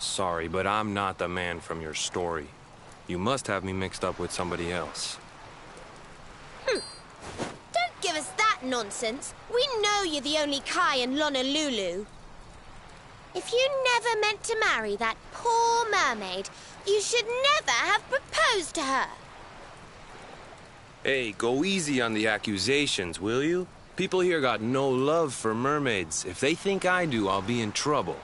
Sorry, but I'm not the man from your story. You must have me mixed up with somebody else. Don't give us that nonsense. We know you're the only Kai in Honolulu. If you never meant to marry that poor mermaid, you should never have proposed to her. Hey, go easy on the accusations, will you? People here got no love for mermaids. If they think I do, I'll be in trouble.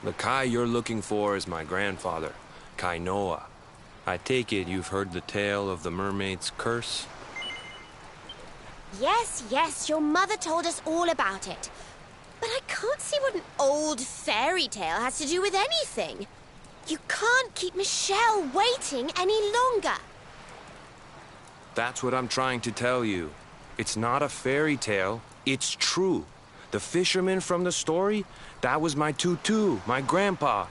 The Kai you're looking for is my grandfather, Kainoa. I take it you've heard the tale of the mermaid's curse? Yes, your mother told us all about it. But I can't see what an old fairy tale has to do with anything. You can't keep Michelle waiting any longer. That's what I'm trying to tell you. It's not a fairy tale, it's true. The fisherman from the story, that was my tutu, my grandpa.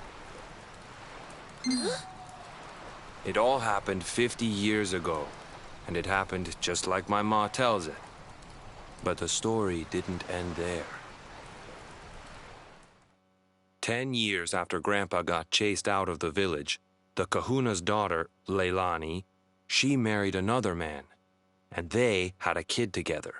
It all happened 50 years ago, and it happened just like my ma tells it. But the story didn't end there. 10 years after Grandpa got chased out of the village, the kahuna's daughter, Leilani, she married another man, and they had a kid together.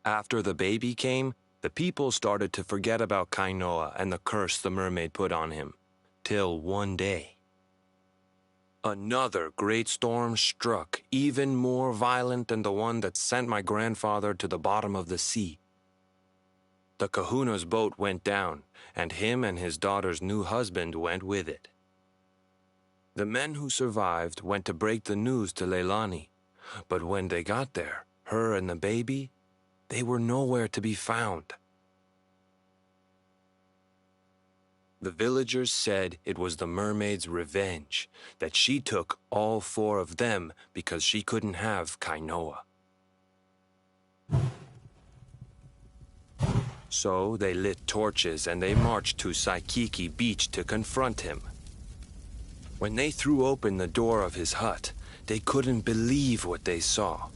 After the baby came, the people started to forget about Kainoa and the curse the mermaid put on him, till one day. Another great storm struck, even more violent than the one that sent my grandfather to the bottom of the sea. The kahuna's boat went down, and him and his daughter's new husband went with it. The men who survived went to break the news to Leilani, but when they got there, her and the baby, they were nowhere to be found. The villagers said it was the mermaid's revenge, that she took all 4 of them because she couldn't have Kainoa. So they lit torches and they marched to Saikiki Beach to confront him. When they threw open the door of his hut, they couldn't believe what they saw.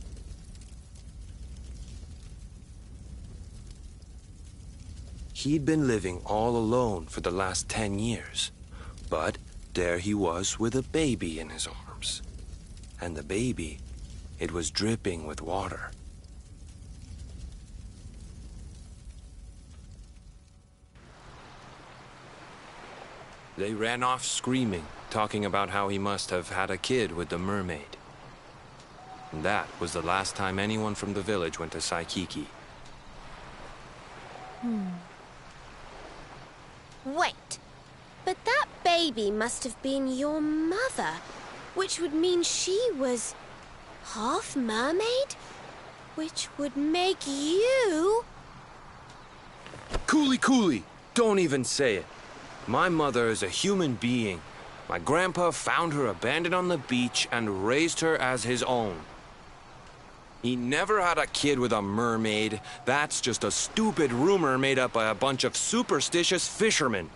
He'd been living all alone for the last 10 years, but there he was with a baby in his arms. And the baby, it was dripping with water. They ran off screaming, talking about how he must have had a kid with the mermaid. And that was the last time anyone from the village went to Saikiki. Wait, but that baby must have been your mother, which would mean she was half mermaid, which would make you... Cooley, don't even say it. My mother is a human being. My grandpa found her abandoned on the beach and raised her as his own. He never had a kid with a mermaid. That's just a stupid rumor made up by a bunch of superstitious fishermen.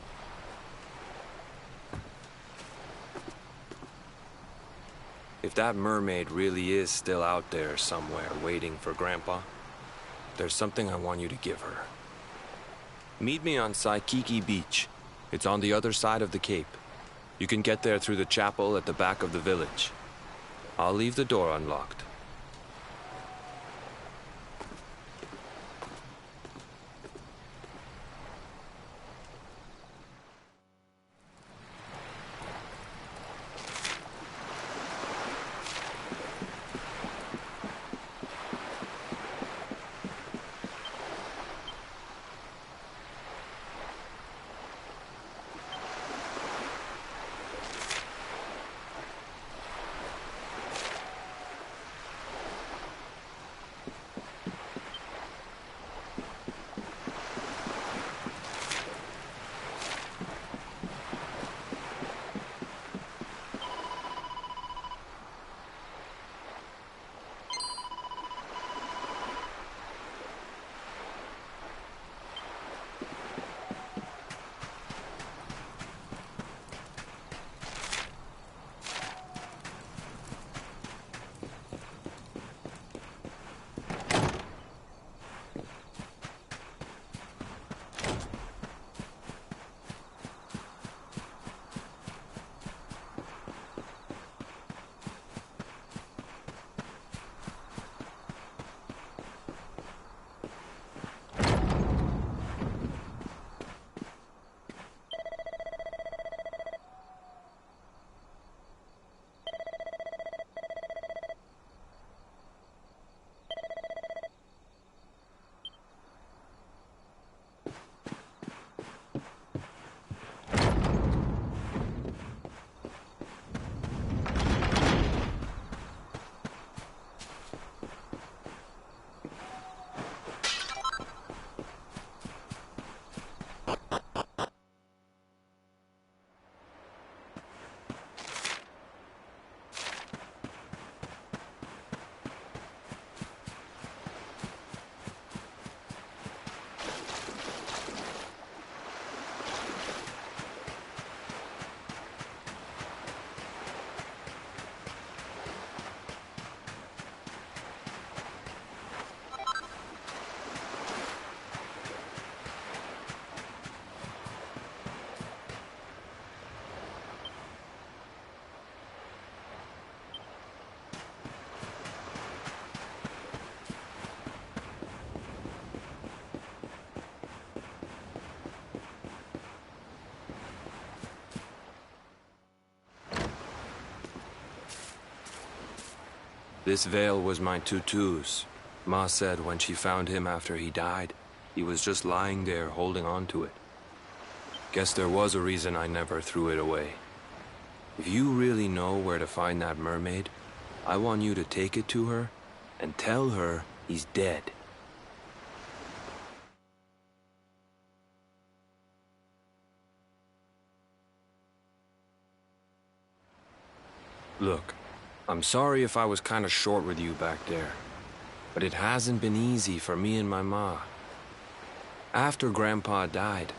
If that mermaid really is still out there somewhere waiting for Grandpa, there's something I want you to give her. Meet me on Saikiki Beach. It's on the other side of the cape. You can get there through the chapel at the back of the village. I'll leave the door unlocked. This veil was my tutu's. Ma said when she found him after he died, he was just lying there holding on to it. Guess there was a reason I never threw it away. If you really know where to find that mermaid, I want you to take it to her and tell her he's dead. Look, I'm sorry if I was kinda short with you back there, but it hasn't been easy for me and my ma. After Grandpa died,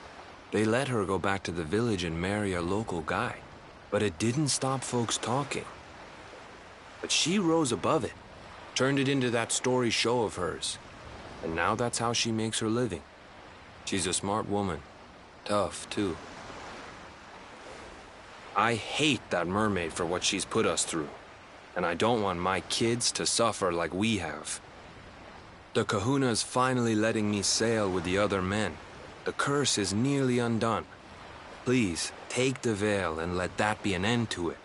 they let her go back to the village and marry a local guy, but it didn't stop folks talking. But she rose above it, turned it into that story show of hers, and now that's how she makes her living. She's a smart woman, tough too. I hate that mermaid for what she's put us through, and I don't want my kids to suffer like we have. The kahuna's finally letting me sail with the other men. The curse is nearly undone. Please, take the veil and let that be an end to it.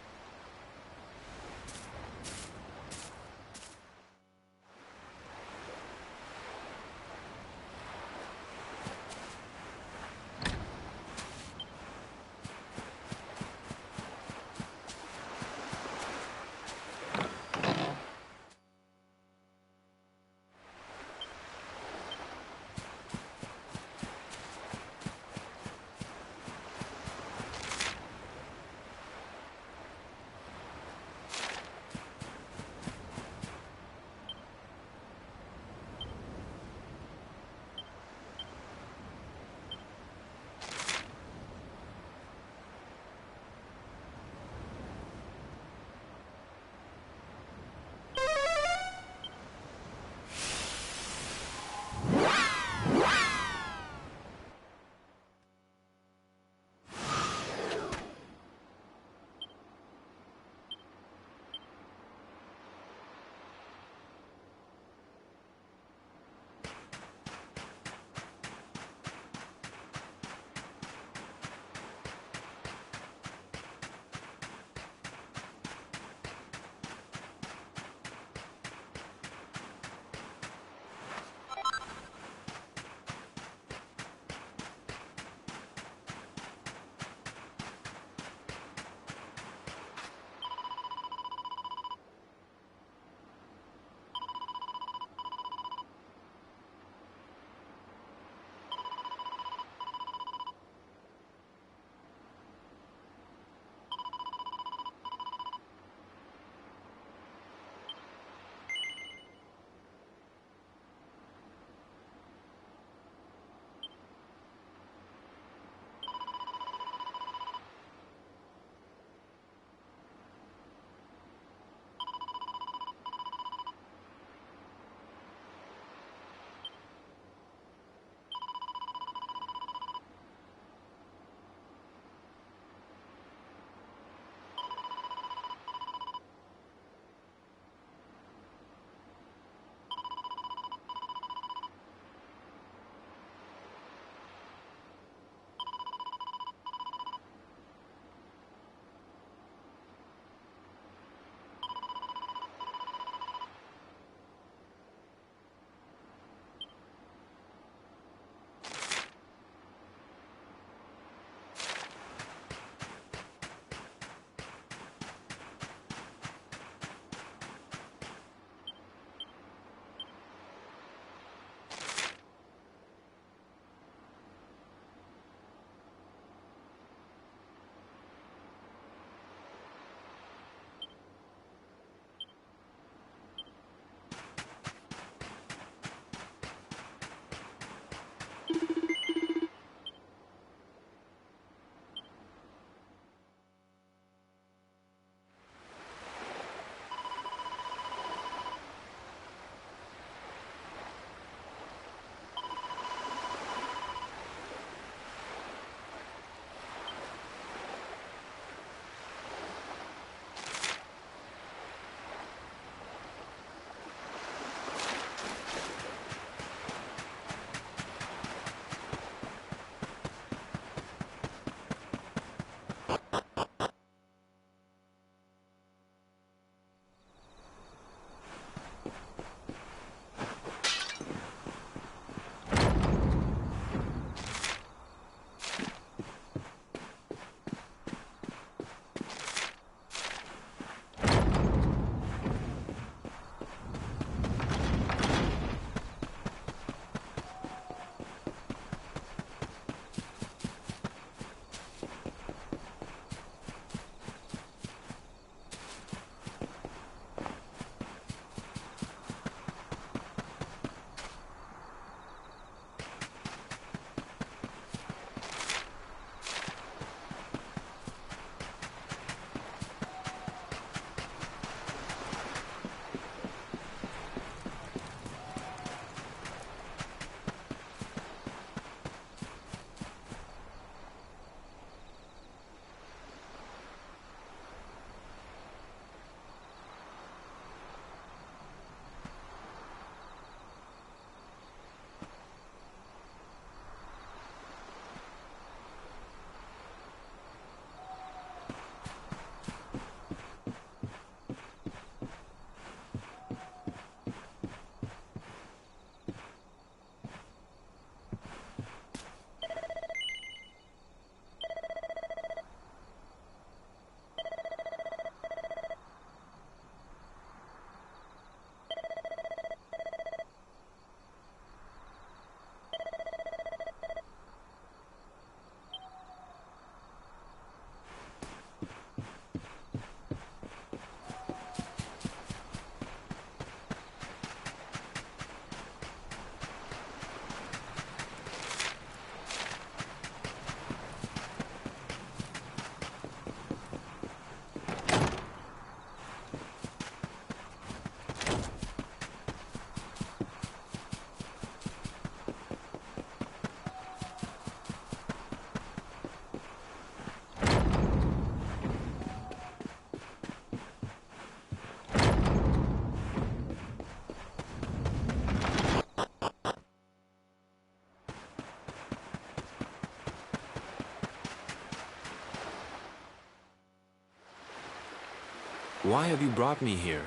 Why have you brought me here?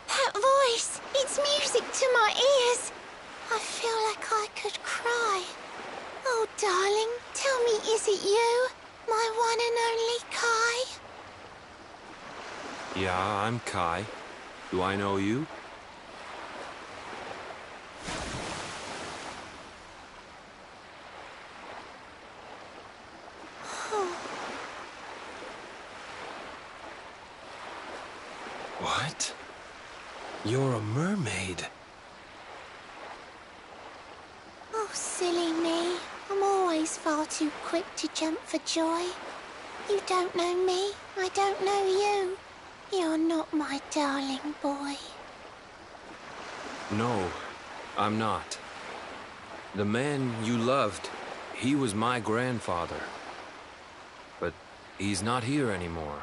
That voice! It's music to my ears! I feel like I could cry. Oh, darling, tell me, is it you? My one and only Kai? Yeah, I'm Kai. Do I know you? What? You're a mermaid. Oh, silly me. I'm always far too quick to jump for joy. You don't know me, I don't know you. You're not my darling boy. No, I'm not. The man you loved, he was my grandfather. But he's not here anymore.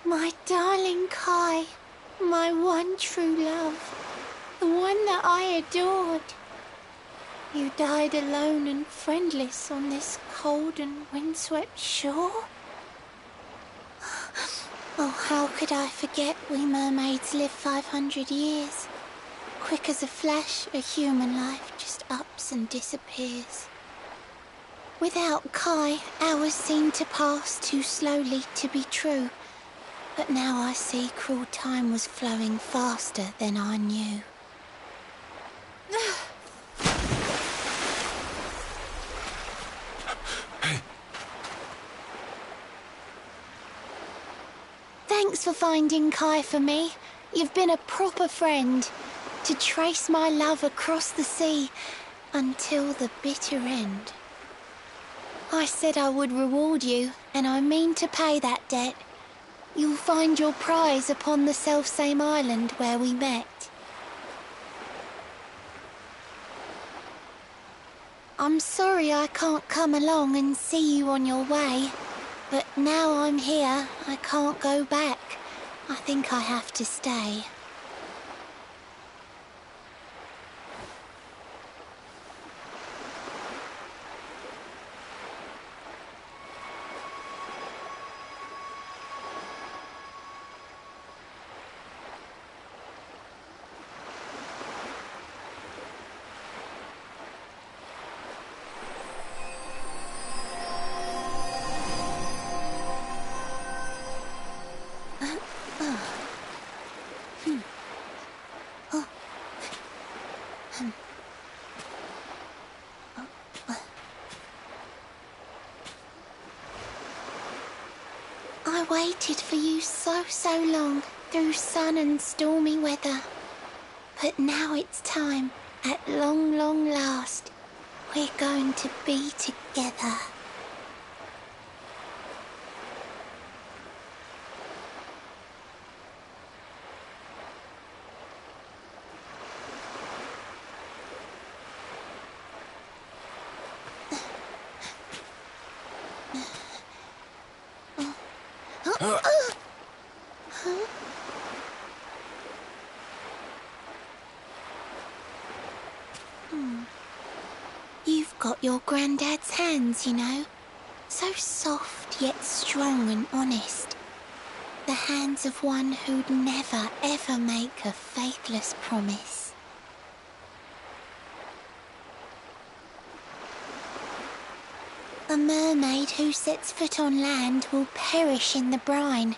My darling Kai, my one true love, the one that I adored. You died alone and friendless on this cold and windswept shore? Oh, how could I forget we mermaids live 500 years? Quick as a flash, a human life just ups and disappears. Without Kai, hours seem to pass too slowly to be true. But now I see cruel time was flowing faster than I knew. Thanks for finding Kai for me. You've been a proper friend. To trace my love across the sea until the bitter end. I said I would reward you, and I mean to pay that debt. You'll find your prize upon the selfsame island where we met. I'm sorry I can't come along and see you on your way, but now I'm here, I can't go back. I think I have to stay. I waited for you so long, through sun and stormy weather. But now it's time, at long last, we're going to be together. You've got your granddad's hands, you know. So soft yet strong and honest. The hands of one who'd never ever make a faithless promise. A mermaid who sets foot on land will perish in the brine.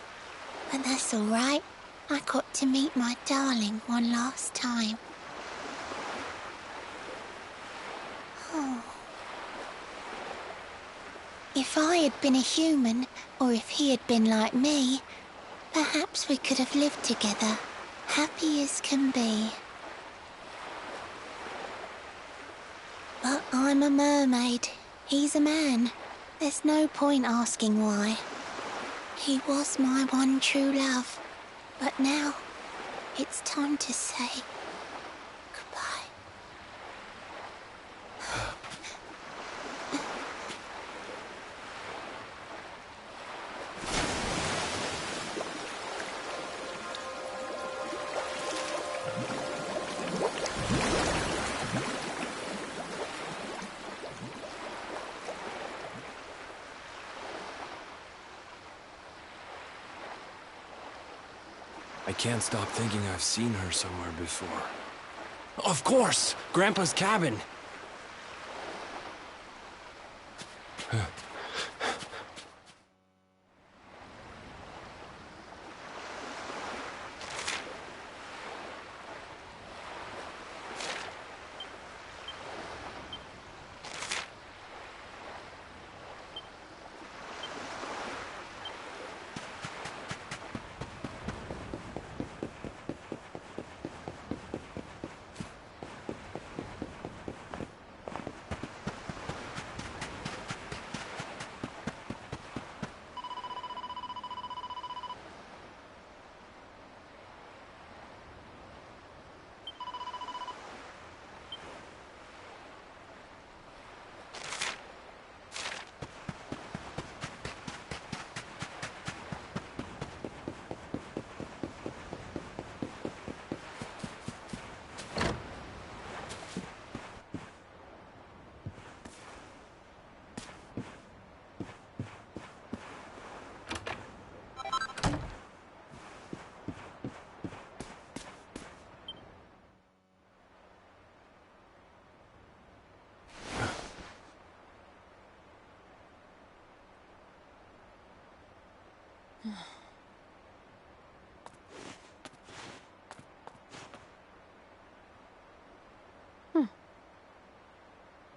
But that's all right. I got to meet my darling one last time. Oh. If I had been a human, or if he had been like me, perhaps we could have lived together, happy as can be. But I'm a mermaid. He's a man. There's no point asking why. He was my one true love. But now, it's time to say goodbye. I can't stop thinking I've seen her somewhere before. Of course! Grandpa's cabin!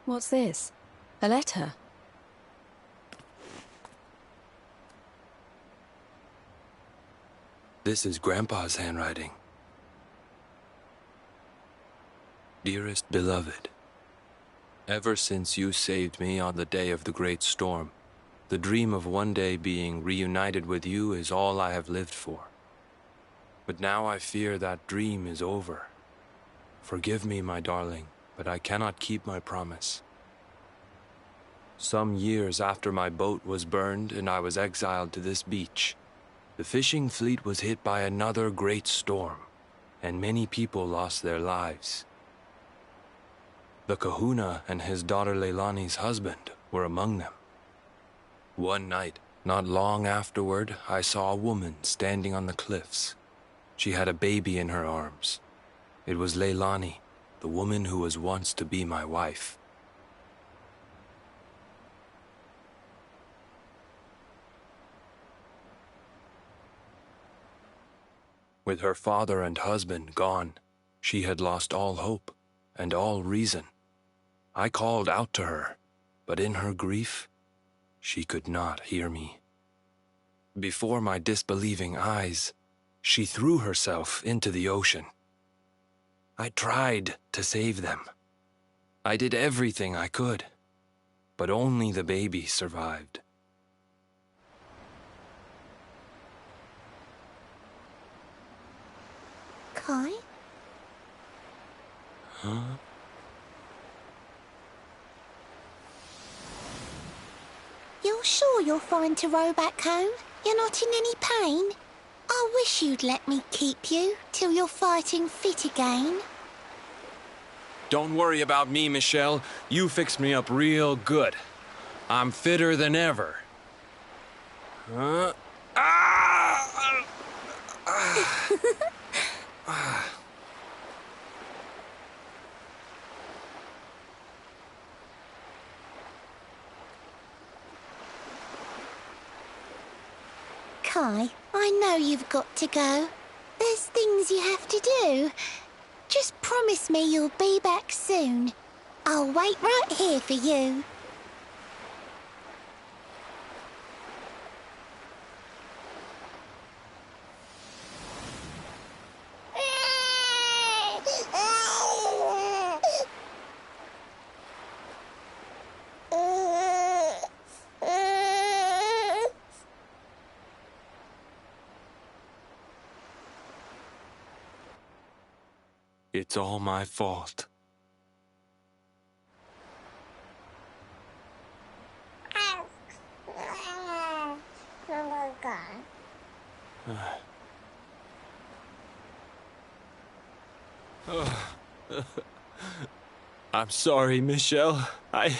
What's this? A letter? This is Grandpa's handwriting. Dearest beloved, ever since you saved me on the day of the great storm, the dream of one day being reunited with you is all I have lived for. But now I fear that dream is over. Forgive me, my darling, but I cannot keep my promise. Some years after my boat was burned and I was exiled to this beach, the fishing fleet was hit by another great storm, and many people lost their lives. The kahuna and his daughter Leilani's husband were among them. One night, not long afterward, I saw a woman standing on the cliffs. She had a baby in her arms. It was Leilani, the woman who was once to be my wife. With her father and husband gone, she had lost all hope and all reason. I called out to her, but in her grief, she could not hear me. Before my disbelieving eyes, she threw herself into the ocean. I tried to save them. I did everything I could, but only the baby survived. Kai? Huh? You're sure you're fine to row back home? You're not in any pain? I wish you'd let me keep you till you're fighting fit again. Don't worry about me, Michelle. You fixed me up real good. I'm fitter than ever. Ah! Kai, I know you've got to go. There's things you have to do. Just promise me you'll be back soon. I'll wait right here for you. It's all my fault. I'm sorry, Michelle. I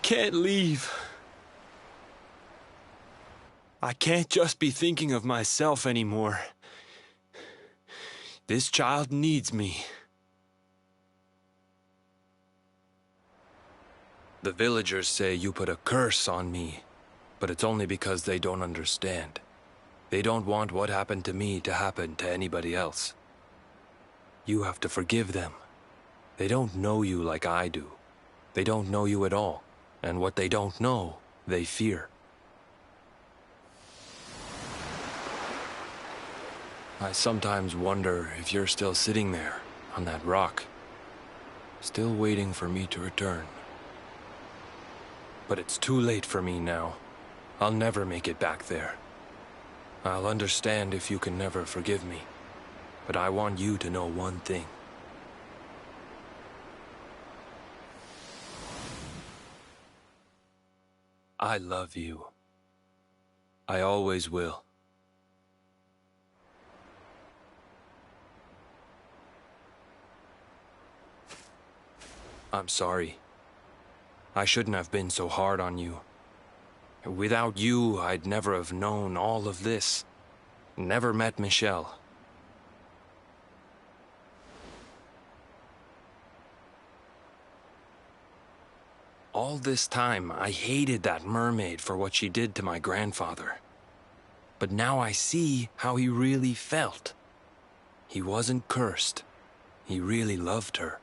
can't leave. I can't just be thinking of myself anymore. This child needs me. The villagers say you put a curse on me, but it's only because they don't understand. They don't want what happened to me to happen to anybody else. You have to forgive them. They don't know you like I do. They don't know you at all, and what they don't know, they fear. I sometimes wonder if you're still sitting there, on that rock, still waiting for me to return. But it's too late for me now. I'll never make it back there. I'll understand if you can never forgive me, but I want you to know one thing. I love you. I always will. I'm sorry. I shouldn't have been so hard on you. Without you, I'd never have known all of this. Never met Michelle. All this time, I hated that mermaid for what she did to my grandfather. But now I see how he really felt. He wasn't cursed. He really loved her.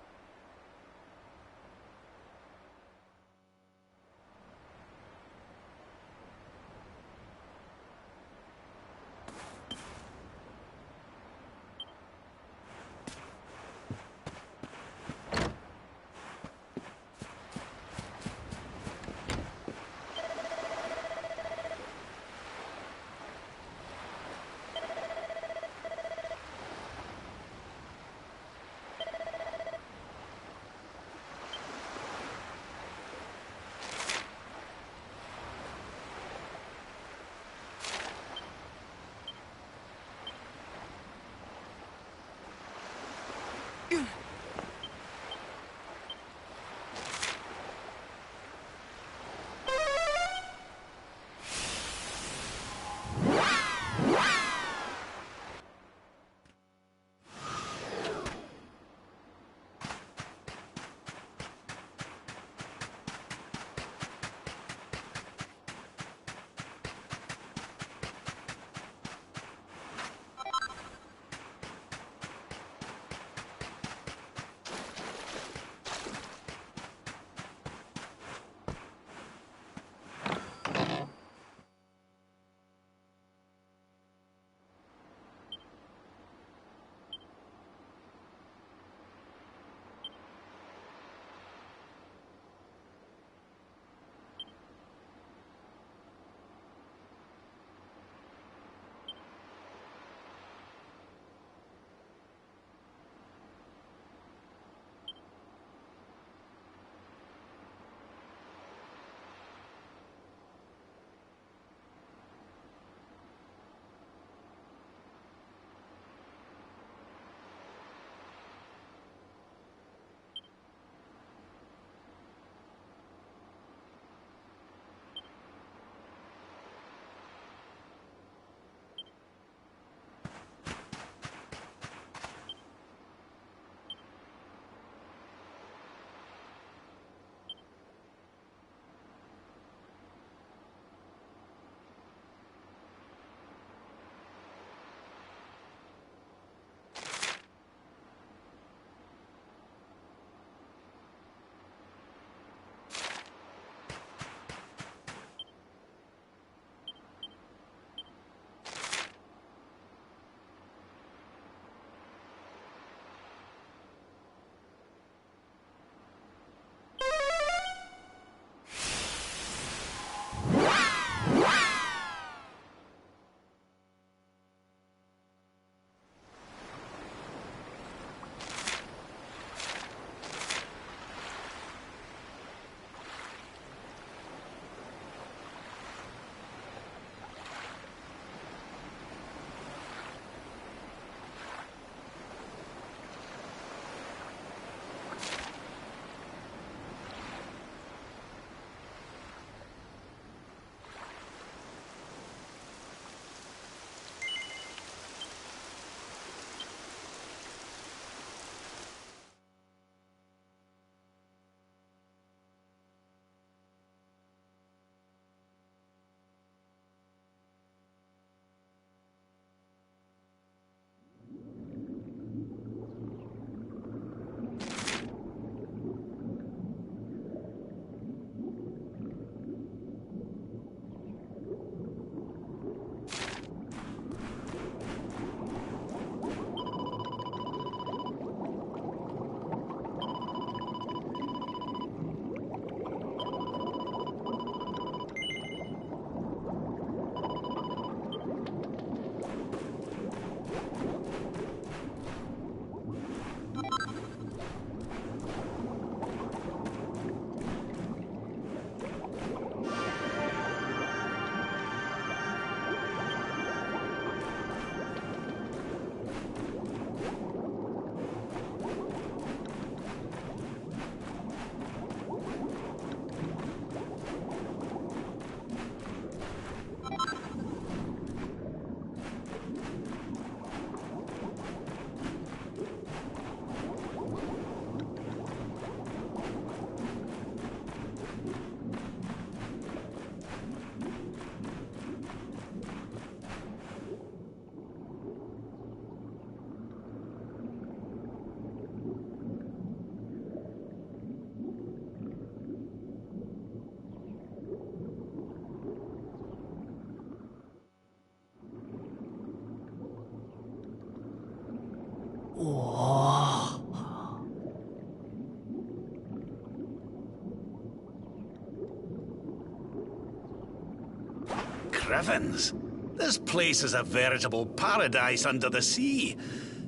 Crivens, this place is a veritable paradise under the sea.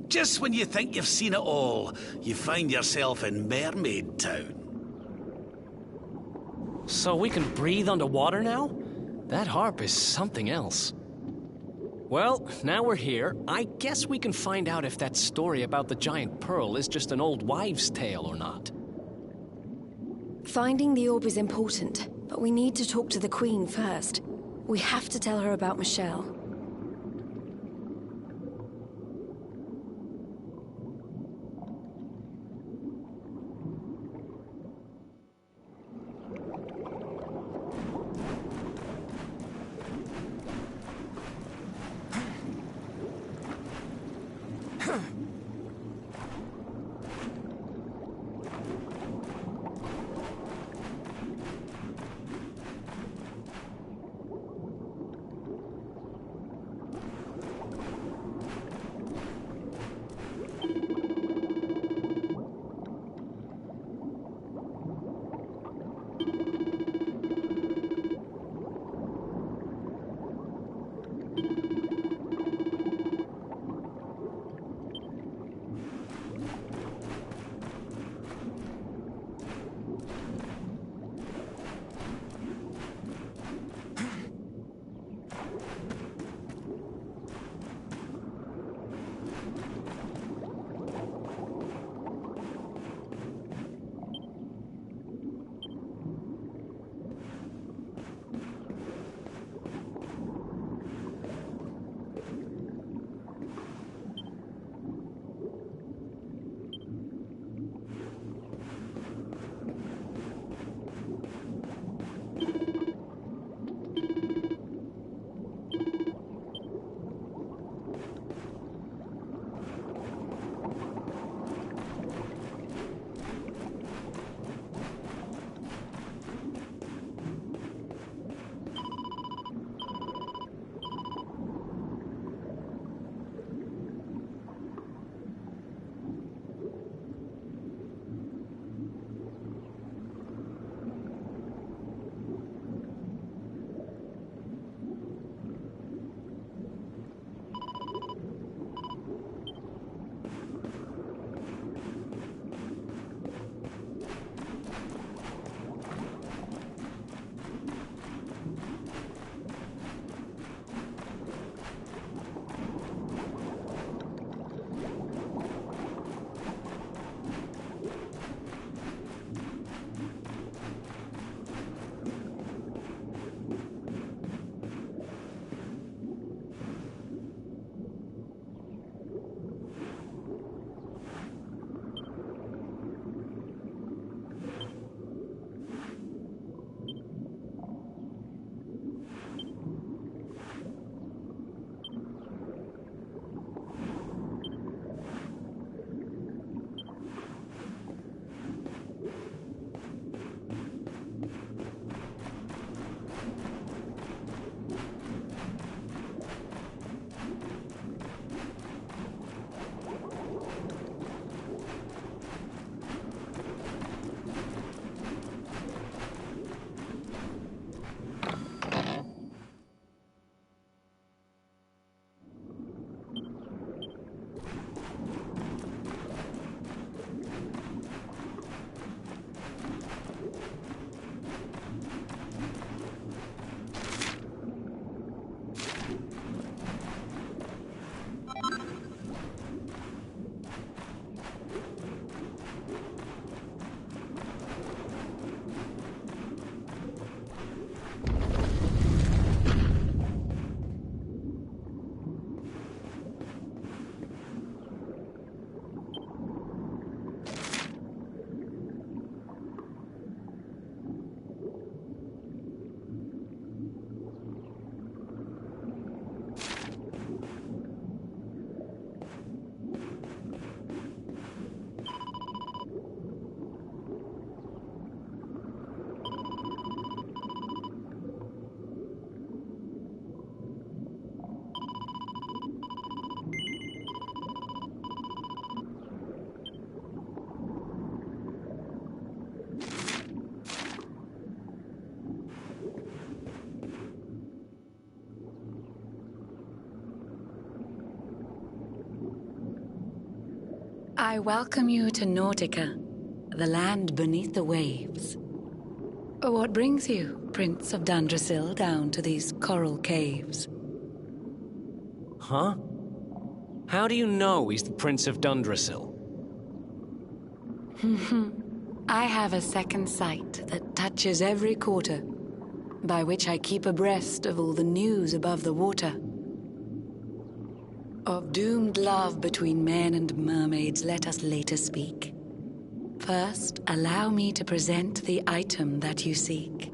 Just when you think you've seen it all, you find yourself in Mermaid Town. So we can breathe underwater now? That harp is something else. Well, now we're here, I guess we can find out if that story about the giant pearl is just an old wives' tale or not. Finding the orb is important, but we need to talk to the Queen first. We have to tell her about Michelle. I welcome you to Nautica, the land beneath the waves. What brings you, Prince of Dundrasil, down to these coral caves? Huh? How do you know he's the Prince of Dundrasil? I have a second sight that touches every quarter, by which I keep abreast of all the news above the water. Of doomed love between men and mermaids, let us later speak. First, allow me to present the item that you seek.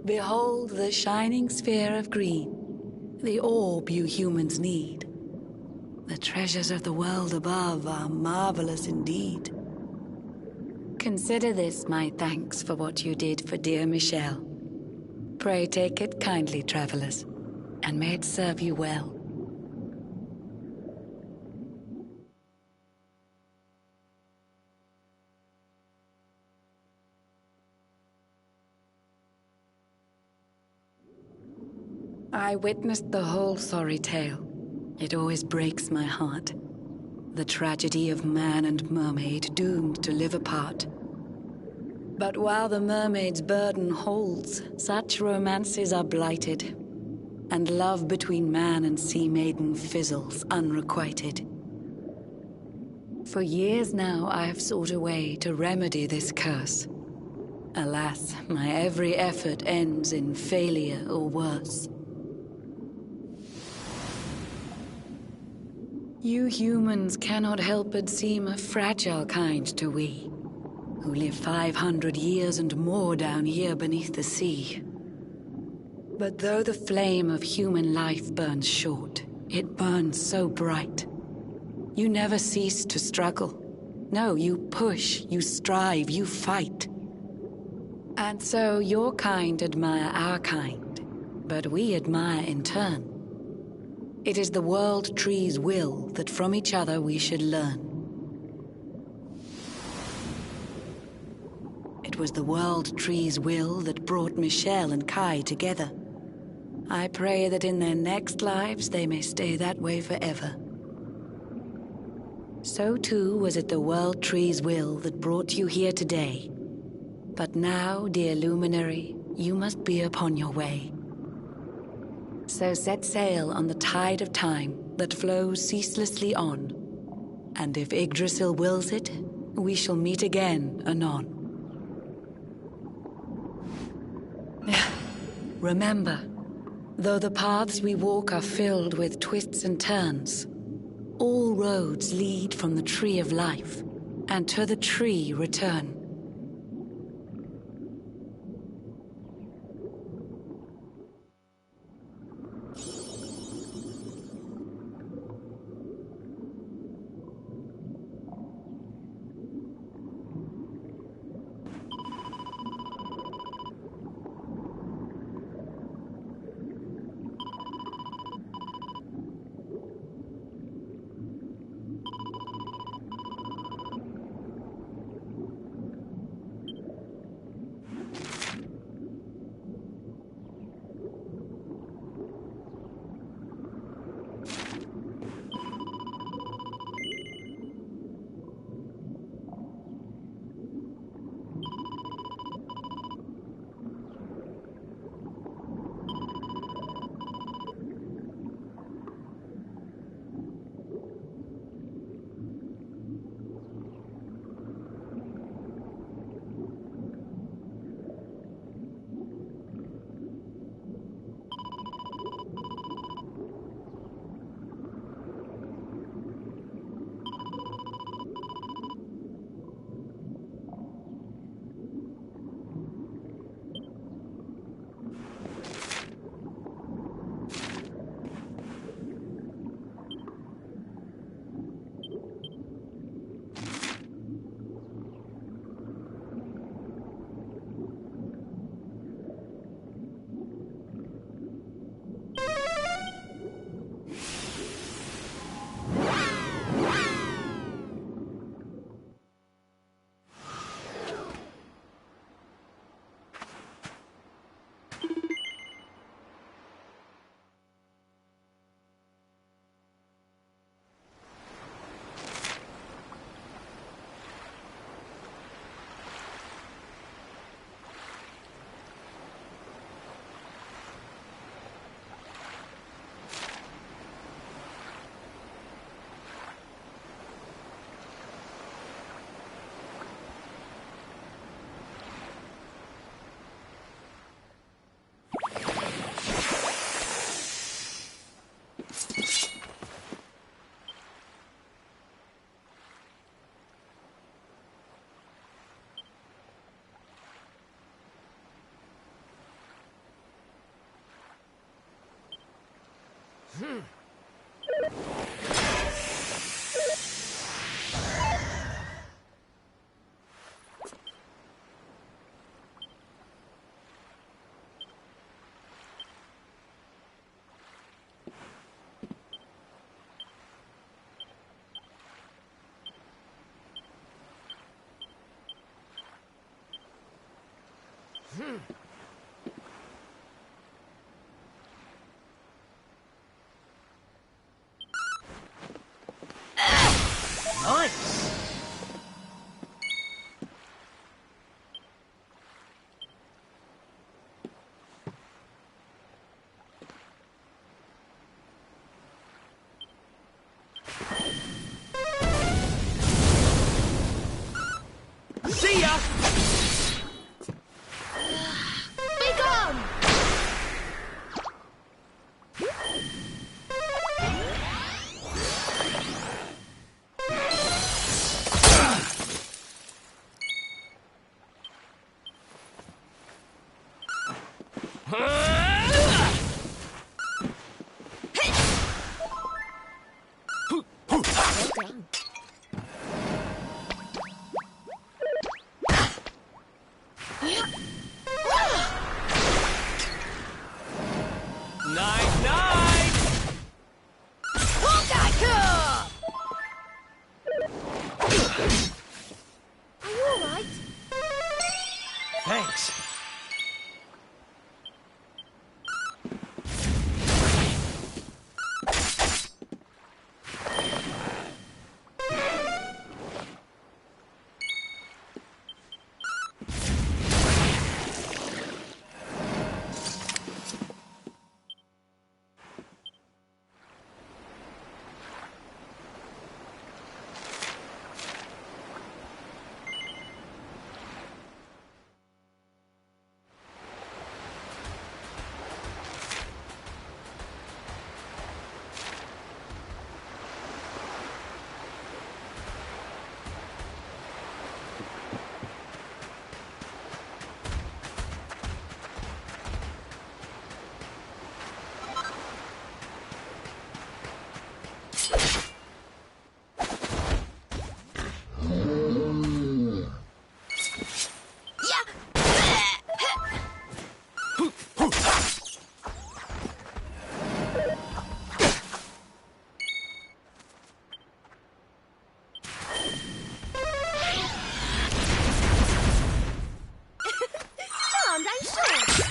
Behold the shining sphere of green, the orb you humans need. The treasures of the world above are marvelous indeed. Consider this my thanks for what you did for dear Michelle. Pray take it kindly, travelers, and may it serve you well. I witnessed the whole sorry tale. It always breaks my heart. The tragedy of man and mermaid doomed to live apart. But while the mermaid's burden holds, such romances are blighted, and love between man and sea maiden fizzles unrequited. For years now I have sought a way to remedy this curse. Alas, my every effort ends in failure or worse. You humans cannot help but seem a fragile kind to we, who live 500 years and more down here beneath the sea. But though the flame of human life burns short, it burns so bright. You never cease to struggle. No, you push, you strive, you fight. And so your kind admire our kind, but we admire in turn. It is the World Tree's will that from each other we should learn. It was the World Tree's will that brought Michelle and Kai together. I pray that in their next lives they may stay that way forever. So too was it the World Tree's will that brought you here today. But now, dear Luminary, you must be upon your way. So set sail on the tide of time that flows ceaselessly on. And if Yggdrasil wills it, we shall meet again anon. Remember, though the paths we walk are filled with twists and turns, all roads lead from the Tree of Life, and to the tree return. Nice! See ya! Be gone! Night! Are you alright? Thanks. Charmed, I'm sure.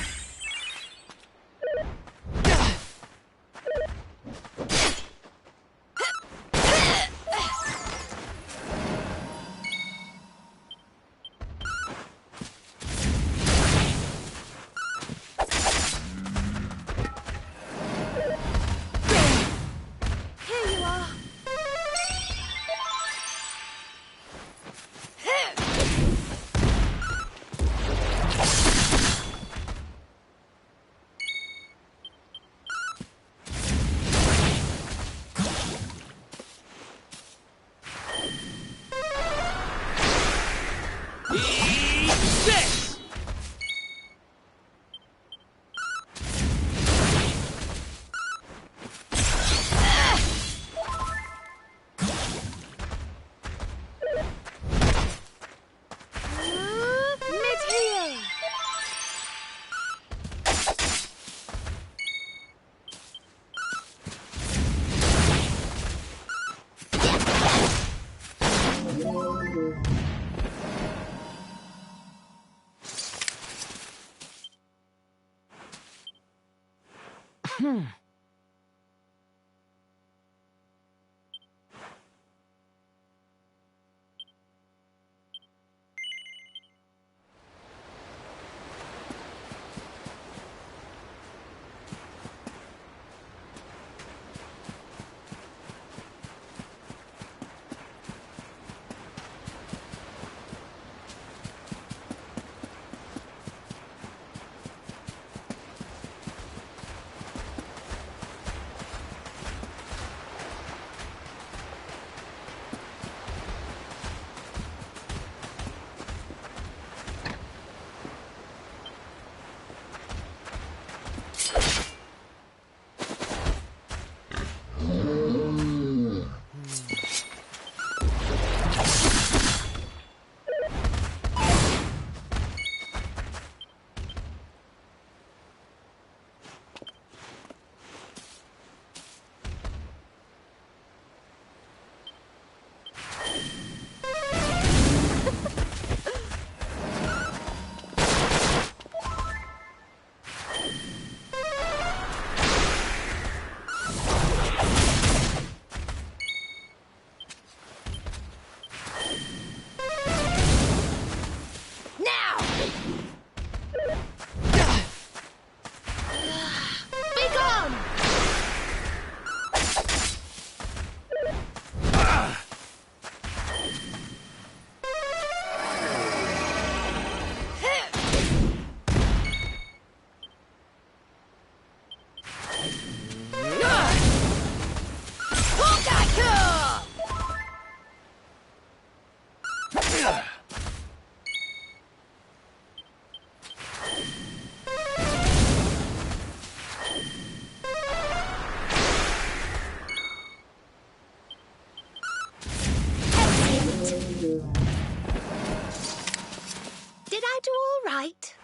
right.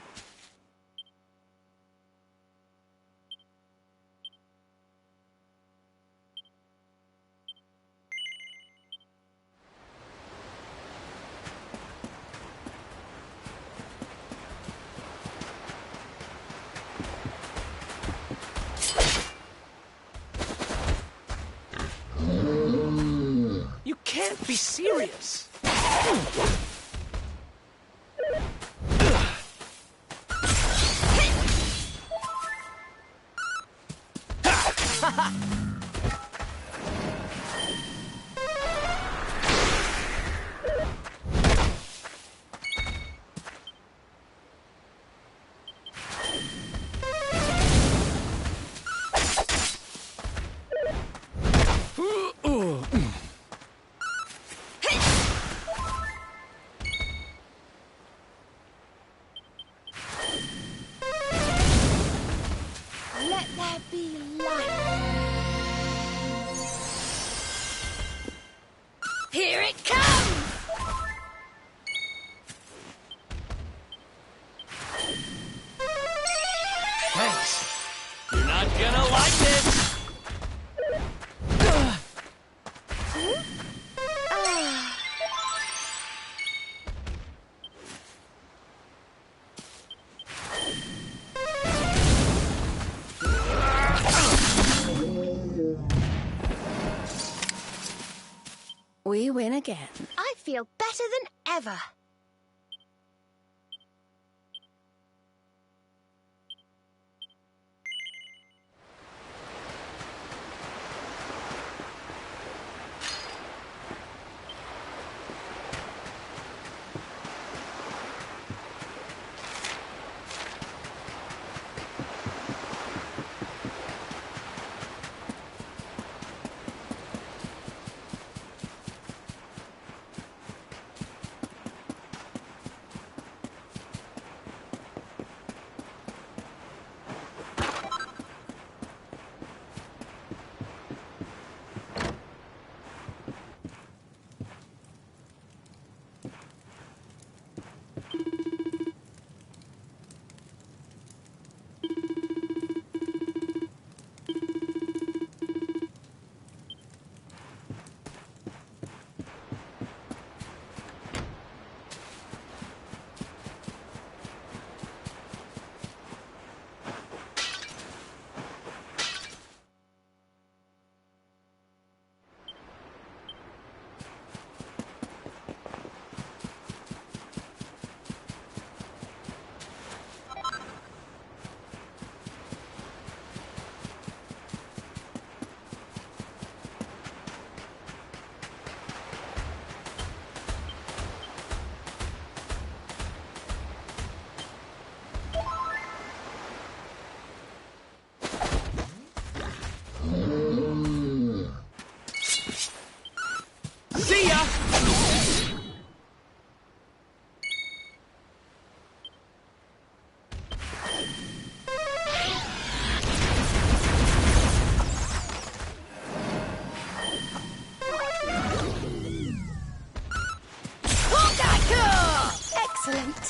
You can't be serious! Let there be light. Here it comes! Thanks. You're not gonna like this! We win again. I feel better than ever. See ya! Excellent.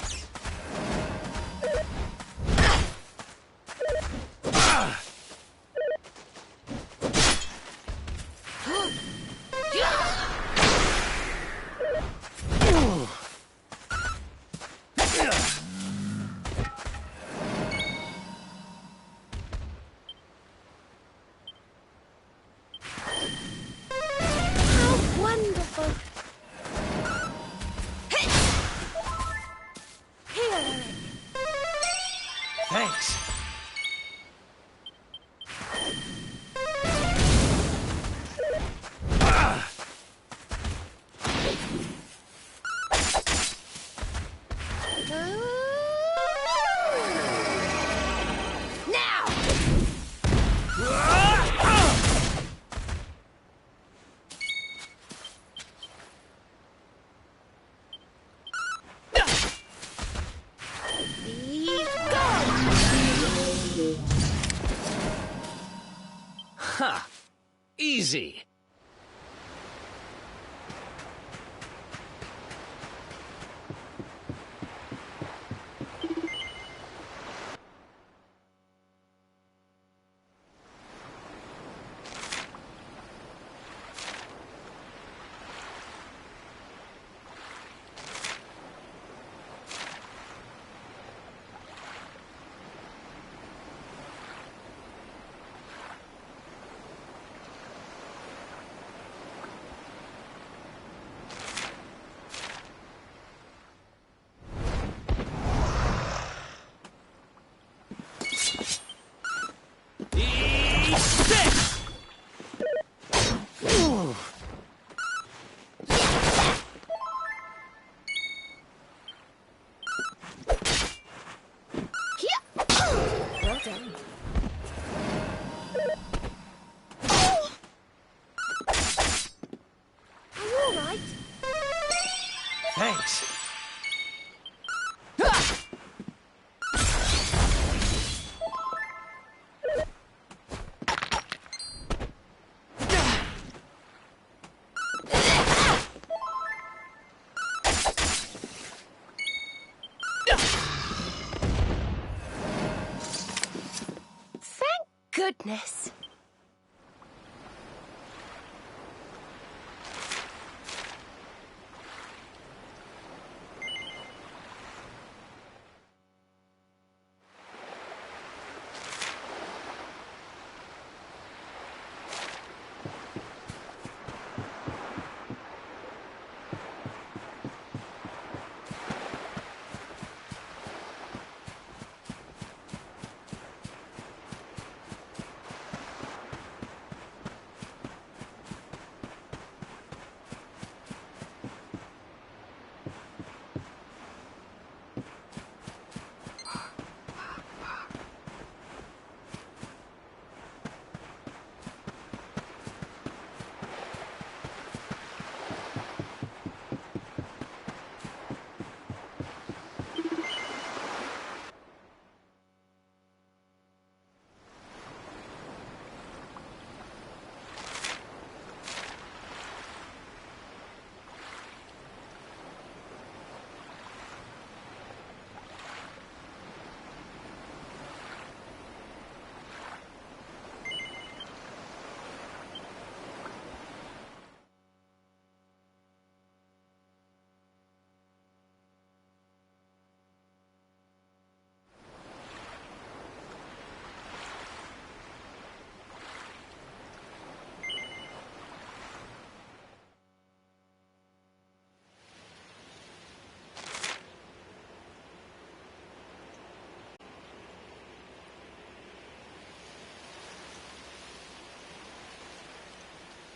How wonderful. Here, Eric. Thanks. Now! He's gone! Ha! Easy. Thanks. Thank goodness.